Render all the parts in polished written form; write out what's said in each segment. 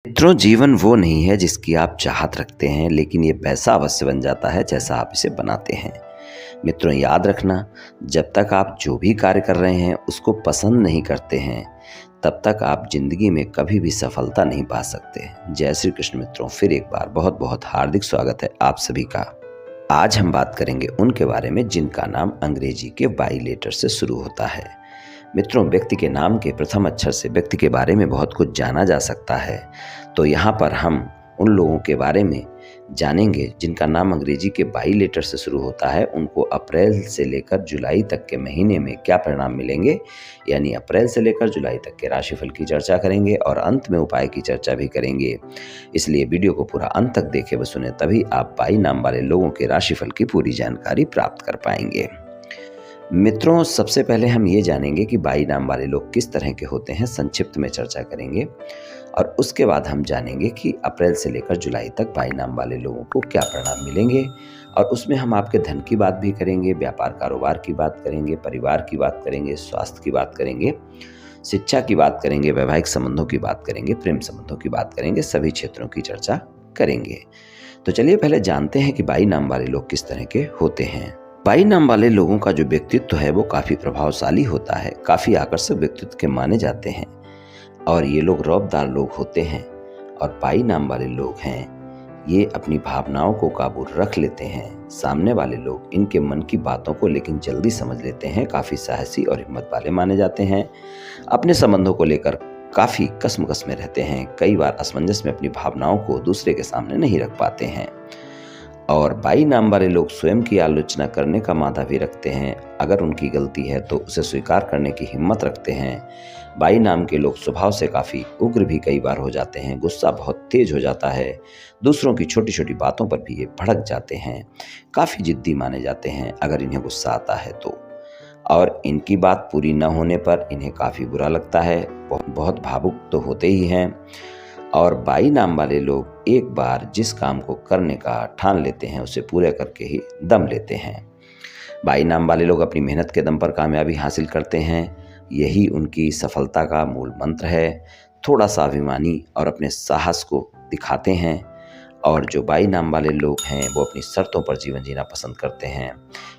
मित्रों, जीवन वो नहीं है जिसकी आप चाहत रखते हैं, लेकिन ये वैसा अवश्य बन जाता है जैसा आप इसे बनाते हैं। मित्रों, याद रखना, जब तक आप जो भी कार्य कर रहे हैं उसको पसंद नहीं करते हैं, तब तक आप जिंदगी में कभी भी सफलता नहीं पा सकते। जय श्री कृष्ण मित्रों, फिर एक बार बहुत बहुत हार्दिक स्वागत है आप सभी का। आज हम बात करेंगे उनके बारे में जिनका नाम अंग्रेजी के वाई लेटर से शुरू होता है। मित्रों, व्यक्ति के नाम के प्रथम अक्षर से व्यक्ति के बारे में बहुत कुछ जाना जा सकता है। तो यहाँ पर हम उन लोगों के बारे में जानेंगे जिनका नाम अंग्रेजी के वाई लेटर से शुरू होता है। उनको अप्रैल से लेकर जुलाई तक के महीने में क्या परिणाम मिलेंगे, यानी अप्रैल से लेकर जुलाई तक के राशिफल की चर्चा करेंगे और अंत में उपाय की चर्चा भी करेंगे। इसलिए वीडियो को पूरा अंत तक देखे व सुने, तभी आप वाई नाम वाले लोगों के राशिफल की पूरी जानकारी प्राप्त कर पाएंगे। मित्रों, सबसे पहले हम ये जानेंगे कि वाई नाम वाले लोग किस तरह के होते हैं, संक्षिप्त में चर्चा करेंगे। और उसके बाद हम जानेंगे कि अप्रैल से लेकर जुलाई तक वाई नाम वाले लोगों को क्या परिणाम मिलेंगे। और उसमें हम आपके धन की बात भी करेंगे, व्यापार कारोबार की बात करेंगे, परिवार की बात करेंगे, स्वास्थ्य की बात करेंगे, शिक्षा की बात करेंगे, वैवाहिक संबंधों की बात करेंगे, प्रेम संबंधों की बात करेंगे, सभी क्षेत्रों की चर्चा करेंगे। तो चलिए पहले जानते हैं कि वाई नाम वाले लोग किस तरह के होते हैं। वाई नाम वाले लोगों का जो व्यक्तित्व है वो काफ़ी प्रभावशाली होता है, काफ़ी आकर्षक व्यक्तित्व के माने जाते हैं और ये लोग रौबदार लोग होते हैं। और वाई नाम वाले लोग हैं, ये अपनी भावनाओं को काबू रख लेते हैं। सामने वाले लोग इनके मन की बातों को लेकिन जल्दी समझ लेते हैं, काफ़ी साहसी और हिम्मत वाले माने जाते हैं। अपने संबंधों को लेकर काफ़ी कसम-कस में रहते हैं, कई बार असमंजस में अपनी भावनाओं को दूसरे के सामने नहीं रख पाते हैं। और वाई नाम वाले लोग स्वयं की आलोचना करने का मादा भी रखते हैं। अगर उनकी गलती है तो उसे स्वीकार करने की हिम्मत रखते हैं। वाई नाम के लोग स्वभाव से काफ़ी उग्र भी कई बार हो जाते हैं, गुस्सा बहुत तेज हो जाता है, दूसरों की छोटी छोटी बातों पर भी ये भड़क जाते हैं, काफ़ी जिद्दी माने जाते हैं अगर इन्हें गुस्सा आता है तो। और इनकी बात पूरी न होने पर इन्हें काफ़ी बुरा लगता है, बहुत भावुक तो होते ही हैं। और वाई नाम वाले लोग एक बार जिस काम को करने का ठान लेते हैं उसे पूरा करके ही दम लेते हैं। वाई नाम वाले लोग अपनी मेहनत के दम पर कामयाबी हासिल करते हैं, यही उनकी सफलता का मूल मंत्र है। थोड़ा सा अभिमानी और अपने साहस को दिखाते हैं। और जो वाई नाम वाले लोग हैं वो अपनी शर्तों पर जीवन जीना पसंद करते हैं।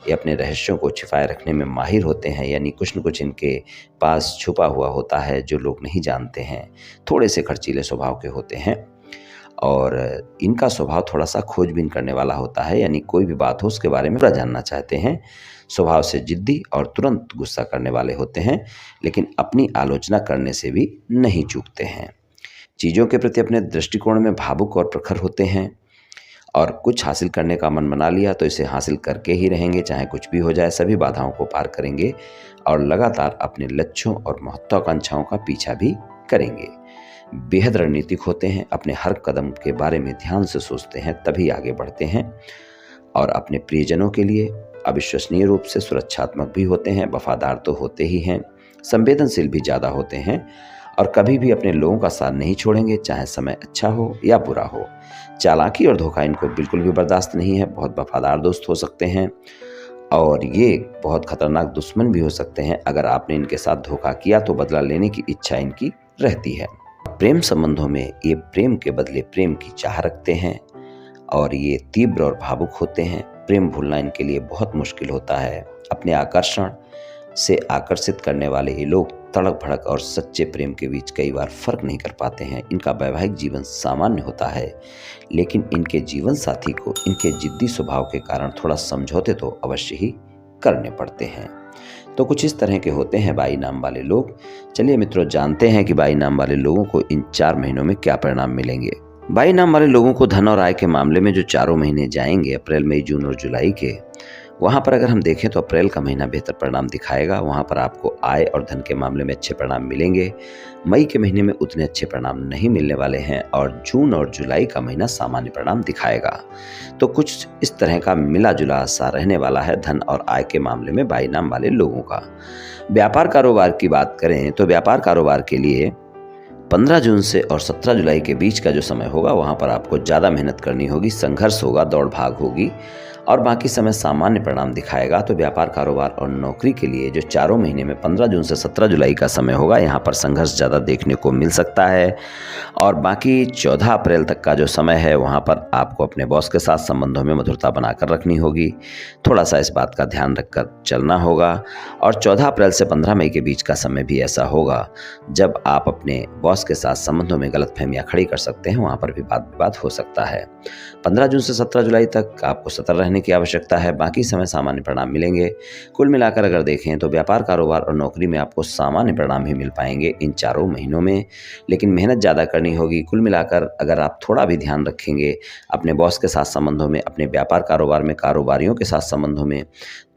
ये अपने रहस्यों को छिपाए रखने में माहिर होते हैं, यानी कुछ न कुछ इनके पास छुपा हुआ होता है जो लोग नहीं जानते हैं। थोड़े से खर्चीले स्वभाव के होते हैं और इनका स्वभाव थोड़ा सा खोजबीन करने वाला होता है, यानी कोई भी बात हो उसके बारे में पूरा जानना चाहते हैं। स्वभाव से जिद्दी और तुरंत गुस्सा करने वाले होते हैं, लेकिन अपनी आलोचना करने से भी नहीं चूकते हैं। चीज़ों के प्रति अपने दृष्टिकोण में भावुक और प्रखर होते हैं और कुछ हासिल करने का मन बना लिया तो इसे हासिल करके ही रहेंगे, चाहे कुछ भी हो जाए। सभी बाधाओं को पार करेंगे और लगातार अपने लक्ष्यों और महत्वाकांक्षाओं का पीछा भी करेंगे। बेहद रणनीतिक होते हैं, अपने हर कदम के बारे में ध्यान से सोचते हैं तभी आगे बढ़ते हैं। और अपने प्रियजनों के लिए अविश्वसनीय रूप से सुरक्षात्मक भी होते हैं, वफादार तो होते ही हैं, संवेदनशील भी ज़्यादा होते हैं और कभी भी अपने लोगों का साथ नहीं छोड़ेंगे, चाहे समय अच्छा हो या बुरा हो। चालाकी और धोखा इनको बिल्कुल भी बर्दाश्त नहीं है, बहुत वफादार दोस्त हो सकते हैं और ये बहुत खतरनाक दुश्मन भी हो सकते हैं। अगर आपने इनके साथ धोखा किया तो बदला लेने की इच्छा इनकी रहती है। प्रेम संबंधों में ये प्रेम के बदले प्रेम की चाह रखते हैं और ये तीव्र और भावुक होते हैं। प्रेम भूलना इनके लिए बहुत मुश्किल होता है। अपने आकर्षण से आकर्षित करने वाले ये लोग तड़क भड़क और सच्चे प्रेम के बीच कई बार फर्क नहीं कर पाते हैं। इनका वैवाहिक जीवन सामान्य होता है, लेकिन इनके जीवन साथी को इनके जिद्दी स्वभाव के कारण थोड़ा समझौते तो अवश्य ही करने पड़ते हैं। तो कुछ इस तरह के होते हैं वाई नाम वाले लोग। चलिए मित्रों, जानते हैं कि वाई नाम वाले लोगों को इन 4 महीनों में क्या परिणाम मिलेंगे। वाई नाम वाले लोगों को धन और आय के मामले में जो चारों महीने जाएंगे, अप्रैल, मई, जून और जुलाई के, वहाँ पर अगर हम देखें तो अप्रैल का महीना बेहतर परिणाम दिखाएगा। वहाँ पर आपको आय और धन के मामले में अच्छे परिणाम मिलेंगे। मई के महीने में उतने अच्छे परिणाम नहीं मिलने वाले हैं और जून और जुलाई का महीना सामान्य परिणाम दिखाएगा। तो कुछ इस तरह का मिला जुला सा रहने वाला है धन और आय के मामले में वाई नाम वाले लोगों का। व्यापार कारोबार की बात करें तो व्यापार कारोबार के लिए 15 जून से और 17 जुलाई के बीच का जो समय होगा वहाँ पर आपको ज़्यादा मेहनत करनी होगी, संघर्ष होगा, दौड़ भाग होगी और बाकी समय सामान्य परिणाम दिखाएगा। तो व्यापार, कारोबार और नौकरी के लिए जो चारों महीने में 15 जून से 17 जुलाई का समय होगा, यहाँ पर संघर्ष ज़्यादा देखने को मिल सकता है। और बाकी 14 अप्रैल तक का जो समय है, वहाँ पर आपको अपने बॉस के साथ संबंधों में मधुरता बनाकर रखनी होगी। थोड़ा सा इस बात का ध्यान रखकर चलना होगा। और 14 अप्रैल से 15 मई के बीच का समय भी ऐसा होगा जब आप अपने बॉस के साथ संबंधों में गलतफहमियां खड़ी कर सकते हैं, वहाँ पर भी वाद विवाद हो सकता है। 15 जून से 17 जुलाई तक आपको सतर्क रहने की आवश्यकता है। बाकी समय सामान्य परिणाम मिलेंगे। कुल मिलाकर अगर देखें तो व्यापार, कारोबार और नौकरी में आपको सामान्य परिणाम भी मिल पाएंगे इन चारों महीनों में, लेकिन मेहनत ज़्यादा करनी होगी। कुल मिलाकर अगर आप थोड़ा भी ध्यान रखेंगे अपने बॉस के साथ संबंधों में, अपने व्यापार कारोबार में, कारोबारियों के साथ संबंधों में,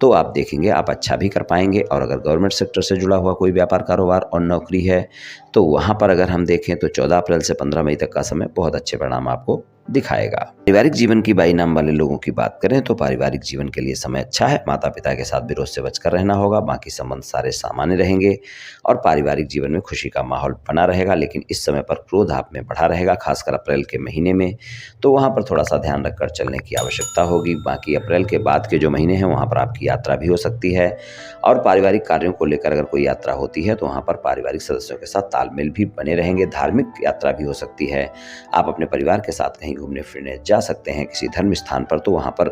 तो आप देखेंगे आप अच्छा भी कर पाएंगे। और अगर गवर्नमेंट सेक्टर से जुड़ा हुआ कोई व्यापार, कारोबार और नौकरी है, तो वहाँ पर अगर हम देखें तो 14 अप्रैल से 15 मई तक का समय बहुत अच्छे परिणाम आपको दिखाएगा। पारिवारिक जीवन की बाई नाम वाले लोगों की बात करें तो पारिवारिक जीवन के लिए समय अच्छा है। माता पिता के साथ विरोध से बचकर रहना होगा। बाकी संबंध सारे सामान्य रहेंगे और पारिवारिक जीवन में खुशी का माहौल बना रहेगा। लेकिन इस समय पर क्रोध आप में बढ़ा रहेगा, खासकर अप्रैल के महीने में, तो वहाँ पर थोड़ा सा ध्यान रखकर चलने की आवश्यकता होगी। बाकी अप्रैल के बाद के जो महीने हैं, वहाँ पर आपकी यात्रा भी हो सकती है। और पारिवारिक कार्यों को लेकर अगर कोई यात्रा होती है तो वहाँ पर पारिवारिक सदस्यों के साथ तालमेल भी बने रहेंगे। धार्मिक यात्रा भी हो सकती है। आप अपने परिवार के साथ कहीं घूमने फिरने जा सकते हैं किसी धर्म स्थान पर, तो वहाँ पर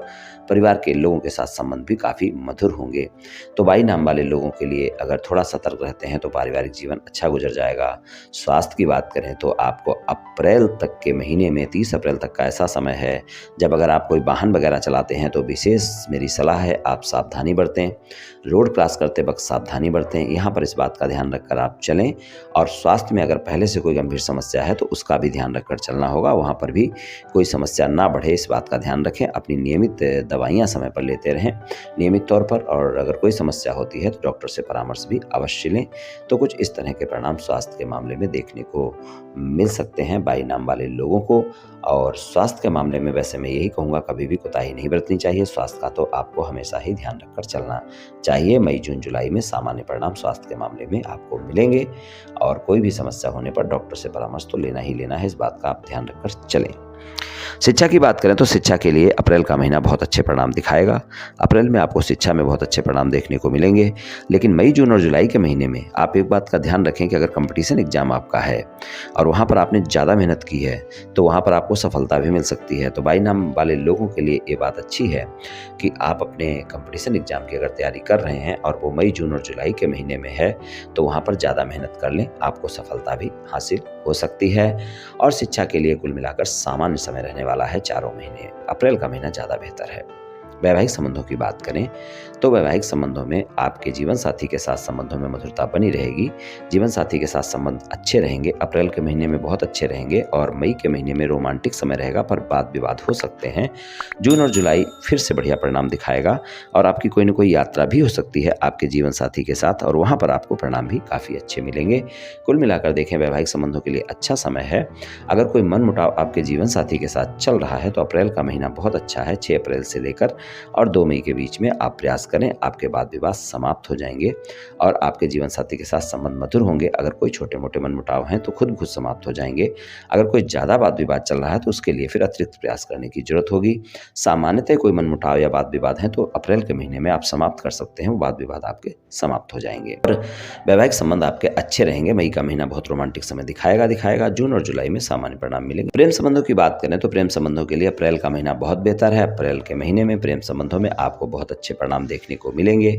परिवार के लोगों के साथ संबंध भी काफ़ी मधुर होंगे। तो बाई नाम वाले लोगों के लिए अगर थोड़ा सतर्क रहते हैं तो पारिवारिक जीवन अच्छा गुजर जाएगा। स्वास्थ्य की बात करें तो आपको अप्रैल तक के महीने में 30 अप्रैल तक का ऐसा समय है जब अगर आप कोई वाहन वगैरह चलाते हैं तो विशेष मेरी सलाह है आप सावधानी बरतें। रोड क्रॉस करते वक्त सावधानी बरतें। यहाँ पर इस बात का ध्यान रखकर आप चलें। और स्वास्थ्य में अगर पहले से कोई गंभीर समस्या है तो उसका भी ध्यान रखकर चलना होगा। वहाँ पर भी कोई समस्या ना बढ़े, इस बात का ध्यान रखें। अपनी नियमित दवाइयाँ समय पर लेते रहें नियमित तौर पर। और अगर कोई समस्या होती है तो डॉक्टर से परामर्श भी अवश्य लें। तो कुछ इस तरह के परिणाम स्वास्थ्य के मामले में देखने को मिल सकते हैं बाई नाम वाले लोगों को। और स्वास्थ्य के मामले में वैसे मैं यही कहूँगा, कभी भी कोताही नहीं बरतनी चाहिए। स्वास्थ्य का तो आपको हमेशा ही ध्यान रखकर चलना चाहिए। मई, जून, जुलाई में सामान्य परिणाम स्वास्थ्य के मामले में आपको मिलेंगे। और कोई भी समस्या होने पर डॉक्टर से परामर्श तो लेना ही लेना है, इस बात का आप ध्यान रखकर चलें। शिक्षा की बात करें तो शिक्षा के लिए अप्रैल का महीना बहुत अच्छे परिणाम दिखाएगा। अप्रैल में आपको शिक्षा में बहुत अच्छे परिणाम देखने को मिलेंगे। लेकिन मई, जून और जुलाई के महीने में आप एक बात का ध्यान रखें कि अगर कंपटीशन एग्जाम आपका है और वहाँ पर आपने ज़्यादा मेहनत की है तो वहाँ पर आपको सफलता भी मिल सकती है। तो बाई नाम वाले लोगों के लिए ये बात अच्छी है कि आप अपने कंपटीशन एग्जाम की अगर तैयारी कर रहे हैं और वो मई, जून और जुलाई के महीने में है तो वहाँ पर ज़्यादा मेहनत कर लें, आपको सफलता भी हासिल हो सकती है। और शिक्षा के लिए कुल मिलाकर सामान्य समय रहने वाला है चारों महीने। अप्रैल का महीना ज़्यादा बेहतर है। वैवाहिक संबंधों की बात करें तो वैवाहिक संबंधों में आपके जीवन साथी के साथ संबंधों में मधुरता बनी रहेगी। जीवन साथी के साथ संबंध अच्छे रहेंगे। अप्रैल के महीने में बहुत अच्छे रहेंगे और मई के महीने में रोमांटिक समय रहेगा, पर वाद विवाद हो सकते हैं। जून और जुलाई फिर से बढ़िया परिणाम दिखाएगा और आपकी कोई न कोई यात्रा भी हो सकती है आपके जीवन साथी के साथ और वहाँ पर आपको परिणाम भी काफ़ी अच्छे मिलेंगे। कुल मिलाकर देखें वैवाहिक संबंधों के लिए अच्छा समय है। अगर कोई मनमुटाव आपके जीवन साथी के साथ चल रहा है तो अप्रैल का महीना बहुत अच्छा है। 6 अप्रैल से लेकर और 2 मई के बीच में आप प्रयास करें, आपके वाद विवाद समाप्त हो जाएंगे और आपके जीवन साथी के साथ संबंध मधुर होंगे। अगर कोई छोटे मोटे मनमुटाव हैं तो खुद समाप्त हो जाएंगे। अगर कोई ज़्यादा वाद विवाद चल रहा है तो उसके लिए फिर अतिरिक्त प्रयास करने की जरूरत होगी। सामान्यतः कोई मनमुटाव या वाद विवाद है तो अप्रैल के महीने में आप समाप्त कर सकते हैं, वाद विवाद आपके समाप्त हो जाएंगे और वैवाहिक संबंध आपके अच्छे रहेंगे। मई का महीना बहुत रोमांटिक समय दिखाएगा। जून और जुलाई में सामान्य परिणाम मिलेंगे। प्रेम संबंधों की बात करें तो प्रेम संबंधों के लिए अप्रैल का महीना बहुत बेहतर है। अप्रैल के महीने में प्रेम संबंधों में आपको बहुत अच्छे परिणाम देखने को मिलेंगे।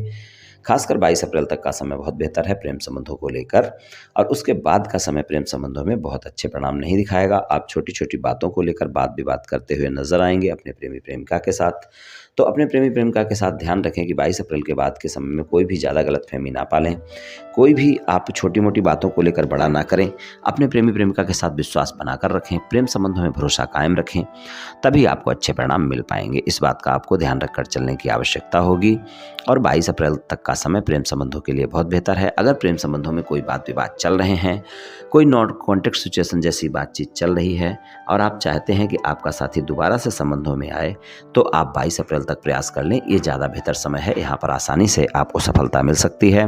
खासकर 22 अप्रैल तक का समय बहुत बेहतर है प्रेम संबंधों को लेकर और उसके बाद का समय प्रेम संबंधों में बहुत अच्छे परिणाम नहीं दिखाएगा। आप छोटी छोटी बातों को लेकर वाद विवाद करते हुए नजर आएंगे अपने प्रेमी प्रेमिका के साथ। तो अपने प्रेमी प्रेमिका के साथ ध्यान रखें कि 22 अप्रैल के बाद के समय में कोई भी ज़्यादा गलतफहमी ना पालें। कोई भी आप छोटी मोटी बातों को लेकर बड़ा ना करें। अपने प्रेमी प्रेमिका के साथ विश्वास बनाकर रखें। प्रेम संबंधों में भरोसा कायम रखें, तभी आपको अच्छे परिणाम मिल पाएंगे। इस बात का आपको ध्यान रखकर चलने की आवश्यकता होगी। और 22 अप्रैल तक का समय प्रेम संबंधों के लिए बहुत बेहतर है। अगर प्रेम संबंधोों में कोई वाद विवाद चल रहे हैं, कोई नॉट कॉन्टेक्ट सिचुएशन जैसी बातचीत चल रही है और आप चाहते हैं कि आपका साथी दोबारा से संबंधों में आए, तो आप 22 अप्रैल तक प्रयास कर लें, ये ज़्यादा बेहतर समय है। यहाँ पर आसानी से आपको सफलता मिल सकती है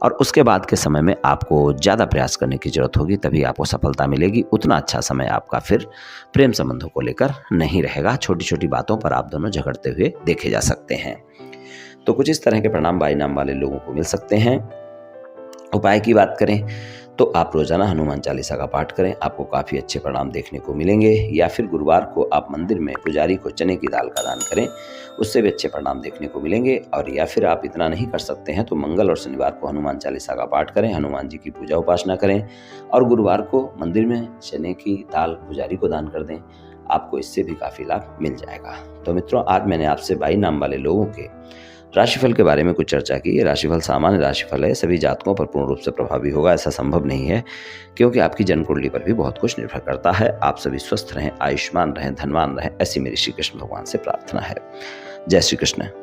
और उसके बाद के समय में आपको ज़्यादा प्रयास करने की ज़रूरत होगी, तभी आपको सफलता मिलेगी। उतना अच्छा समय आपका फिर प्रेम संबंधों को लेकर नहीं रहेगा। छोटी छोटी बातों पर आप दोनों झगड़ते हुए देखे जा सकते हैं। तो कुछ इस तरह के परिणाम 22 नाम वाले लोगों को मिल सकते हैं। उपाय की बात करें तो आप रोजाना हनुमान चालीसा का पाठ करें, आपको काफ़ी अच्छे परिणाम देखने को मिलेंगे। या फिर गुरुवार को आप मंदिर में पुजारी को चने की दाल का दान करें, उससे भी अच्छे परिणाम देखने को मिलेंगे। और या फिर आप इतना नहीं कर सकते हैं तो मंगल और शनिवार को हनुमान चालीसा का पाठ करें, हनुमान जी की पूजा उपासना करें और गुरुवार को मंदिर में चने की दाल पुजारी को दान कर दें। आपको इससे भी काफ़ी लाभ मिल जाएगा। तो मित्रों, आज मैंने आपसे 22 नाम वाले लोगों के राशिफल के बारे में कुछ चर्चा की। ये राशिफल सामान्य राशिफल है, सभी जातकों पर पूर्ण रूप से प्रभावी होगा ऐसा संभव नहीं है, क्योंकि आपकी जन्म कुंडली पर भी बहुत कुछ निर्भर करता है। आप सभी स्वस्थ रहें, आयुष्मान रहें, धनवान रहें, ऐसी मेरी श्री कृष्ण भगवान से प्रार्थना है। जय श्री कृष्ण।